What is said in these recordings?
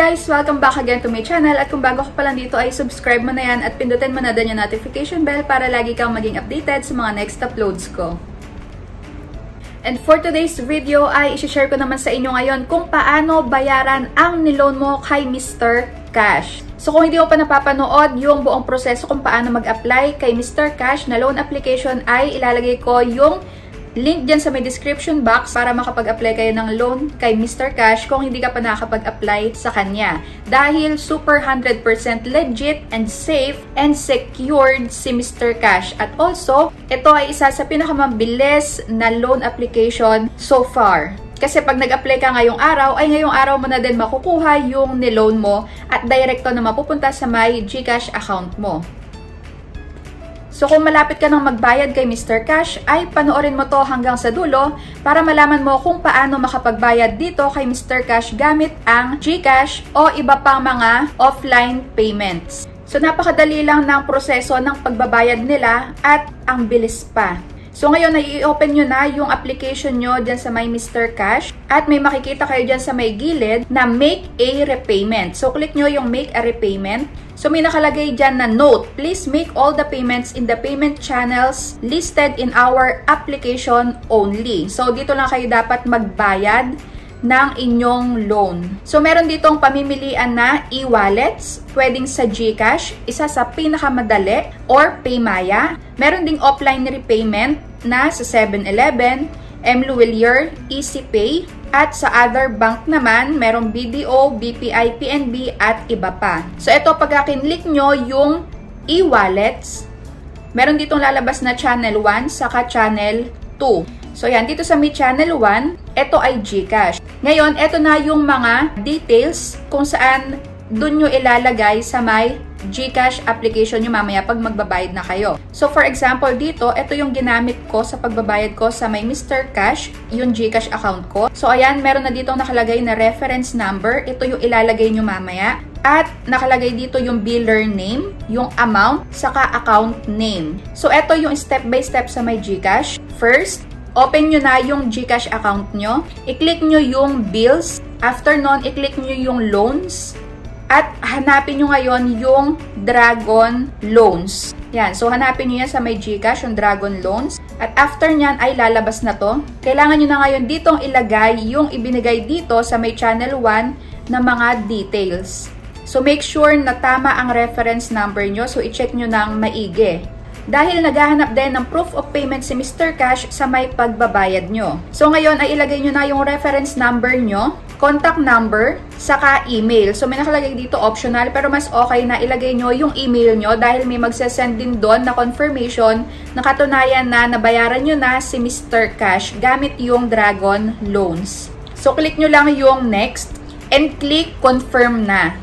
guys! Welcome back again to my channel at kung bago ka pa lang dito ay subscribe mo na yan at pindutin mo na din yung notification bell para lagi kang maging updated sa mga next uploads ko. And for today's video ay isi-share ko naman sa inyo ngayon kung paano bayaran ang niloan mo kay Mr. Cash. So kung hindi mo pa napapanood yung buong proseso kung paano mag-apply kay Mr. Cash na loan application ay ilalagay ko yung link dyan sa may description box para makapag-apply kayo ng loan kay Mr. Cash kung hindi ka pa nakakapag-apply sa kanya. Dahil super 100% legit and safe and secured si Mr. Cash. At also, ito ay isa sa pinakamabilis na loan application so far. Kasi pag nag-apply ka ngayong araw, ay ngayong araw mo na din makukuha yung niloan mo at direkto na mapupunta sa may GCash account mo. So kung malapit ka nang magbayad kay Mr. Cash, ay panoorin mo to hanggang sa dulo para malaman mo kung paano makapagbayad dito kay Mr. Cash gamit ang GCash o iba pang mga offline payments. So napakadali lang ng proseso ng pagbabayad nila at ang bilis pa. So ngayon, i-open nyo na yung application nyo dyan sa may Mr. Cash at may makikita kayo dyan sa may gilid na Make a Repayment. So click nyo yung Make a Repayment. So may nakalagay dyan na note, please make all the payments in the payment channels listed in our application only. So dito lang kayo dapat magbayad ng inyong loan. So meron ditong pamimilian na e-wallets, pwedeng sa GCash, isa sa pinakamadali, or Paymaya. Meron ding offline repayment na sa 7-Eleven, M. Luwilier, EasyPay, at sa other bank naman, merong BDO, BPI, PNB, at iba pa. So ito, pag kinlik nyo yung e-wallets, meron ditong lalabas na channel 1 saka channel 2. So yan, dito sa may channel 1, ito ay GCash. Ngayon, ito na yung mga details kung saan dun nyo ilalagay sa may GCash application nyo mamaya pag magbabayad na kayo. So for example dito, ito yung ginamit ko sa pagbabayad ko sa may Mr. Cash, yung GCash account ko. So ayan, meron na dito nakalagay na reference number. Ito yung ilalagay nyo mamaya. At nakalagay dito yung biller name, yung amount, saka account name. So ito yung step by step sa may GCash. First, open nyo na yung GCash account nyo. I-click nyo yung bills. After nun, i-click nyo yung loans. At hanapin nyo ngayon yung Dragon Loans. Yan. So, hanapin nyo yan sa may GCash, yung Dragon Loans. At after nyan ay lalabas na to. Kailangan nyo na ngayon ditong ilagay yung ibinigay dito sa may channel 1 na mga details. So, make sure na tama ang reference number nyo. So, i-check nyo ng maigi. Dahil naghahanap din ng proof of payment si Mr. Cash sa may pagbabayad nyo. So, ngayon ay ilagay nyo na yung reference number nyo, contact number, saka email. So, may nakalagay dito optional pero mas okay na ilagay nyo yung email nyo dahil may magsasend din doon na confirmation na katunayan na nabayaran nyo na si Mr. Cash gamit yung Dragon Loans. So, click nyo lang yung next and click confirm na.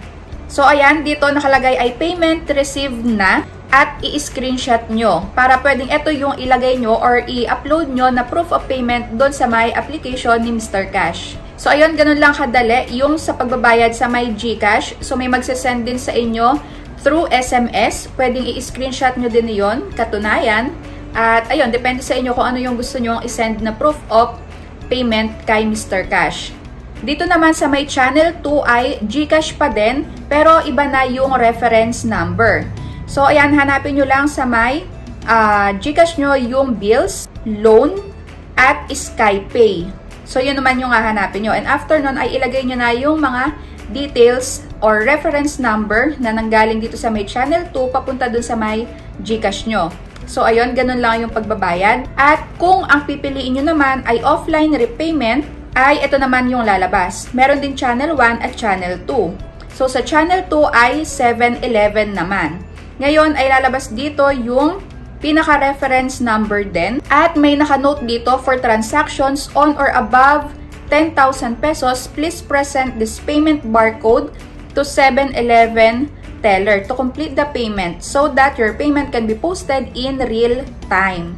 So, ayan, dito nakalagay ay payment received na at i-screenshot nyo para pwedeng ito yung ilagay nyo or i-upload nyo na proof of payment doon sa may application ni Mr. Cash. So, ayun, ganun lang kadali yung sa pagbabayad sa may GCash. So, may magsasend din sa inyo through SMS. Pwedeng i-screenshot nyo din yon katunayan. At, ayun, depende sa inyo kung ano yung gusto nyo i-send na proof of payment kay Mr. Cash. Dito naman sa may channel 2 ay GCash pa din, pero iba na yung reference number. So, ayan, hanapin nyo lang sa may GCash nyo yung bills, loan, at SkyPay. So, yun naman yung hahanapin nyo. And after nun, ay ilagay nyo na yung mga details or reference number na nanggaling dito sa may channel 2 papunta dun sa may GCash nyo. So, ayun, ganun lang yung pagbabayad. At kung ang pipiliin nyo naman ay offline repayment, ay ito naman yung lalabas. Meron din channel 1 at channel 2. So, sa channel 2 ay 7-Eleven naman. Ngayon ay lalabas dito yung pinaka-reference number din at may naka-note dito for transactions on or above 10,000 pesos, please present this payment barcode to 7-Eleven teller to complete the payment so that your payment can be posted in real time.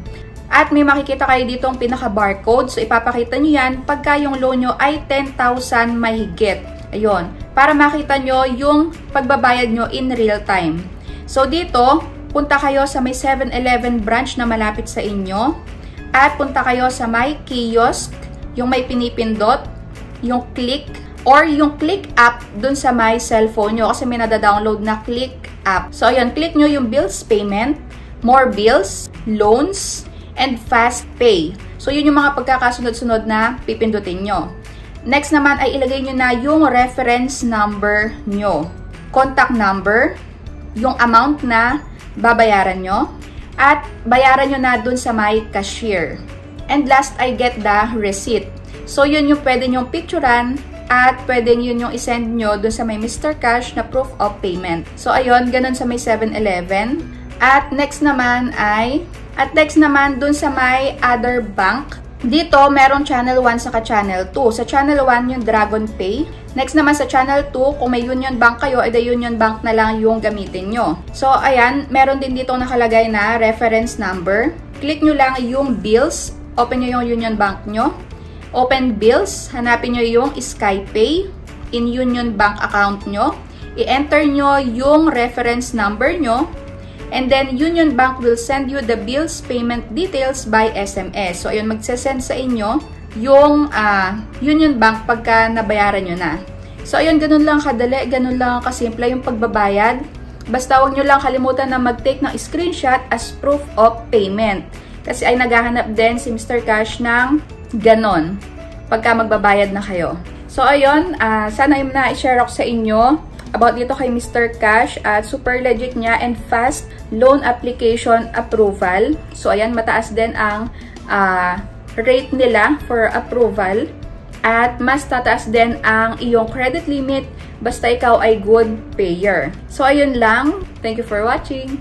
At may makikita kayo dito ang pinaka-barcode. So, ipapakita nyo yan pagka yung loan nyo ay 10,000 mahigit. Ayun. Para makita nyo yung pagbabayad nyo in real time. So, dito, punta kayo sa may 7-Eleven branch na malapit sa inyo. At punta kayo sa may kiosk, yung may pinipindot, yung click, or yung Click app dun sa my cellphone nyo kasi may nada-download na Click app. So, ayun, click nyo yung bills payment, more bills, loans, and fast pay. So, yun yung mga pagkakasunod-sunod na pipindutin nyo. Next naman ay ilagay nyo na yung reference number nyo, contact number, yung amount na babayaran nyo, at bayaran nyo na dun sa my cashier. And last ay get the receipt. So, yun yung pwede nyong picturean at pwedeng yun yung isend nyo dun sa may Mr. Cash na proof of payment. So, ayun, ganun sa may 7-Eleven. At next naman dun sa may other bank. Dito, merong channel 1 saka channel 2. Sa channel 1 yung Dragon Pay. Next naman sa channel 2, kung may Union Bank kayo, edi Union Bank na lang yung gamitin nyo. So, ayan, meron din dito nakalagay na reference number. Click nyo lang yung bills. Open nyo yung Union Bank nyo. Open bills. Hanapin nyo yung SkyPay in Union Bank account nyo. I-enter nyo yung reference number nyo. And then, Union Bank will send you the bills payment details by SMS. So, ayun, magsasend sa inyo yung Union Bank pagka nabayaran nyo na. So, ayun, ganun lang kadali, ganun lang kasimple yung pagbabayad. Basta huwag nyo lang kalimutan na mag-take ng screenshot as proof of payment. Kasi ay naghahanap din si Mr. Cash ng ganon pagka magbabayad na kayo. So, ayun, sana yung na-share ako sa inyo about dito kay Mr. Cash at super legit niya and fast loan application approval. So, ayan, mataas din ang rate nila for approval at mas tataas din ang iyong credit limit basta ikaw ay good payer. So, ayun lang. Thank you for watching.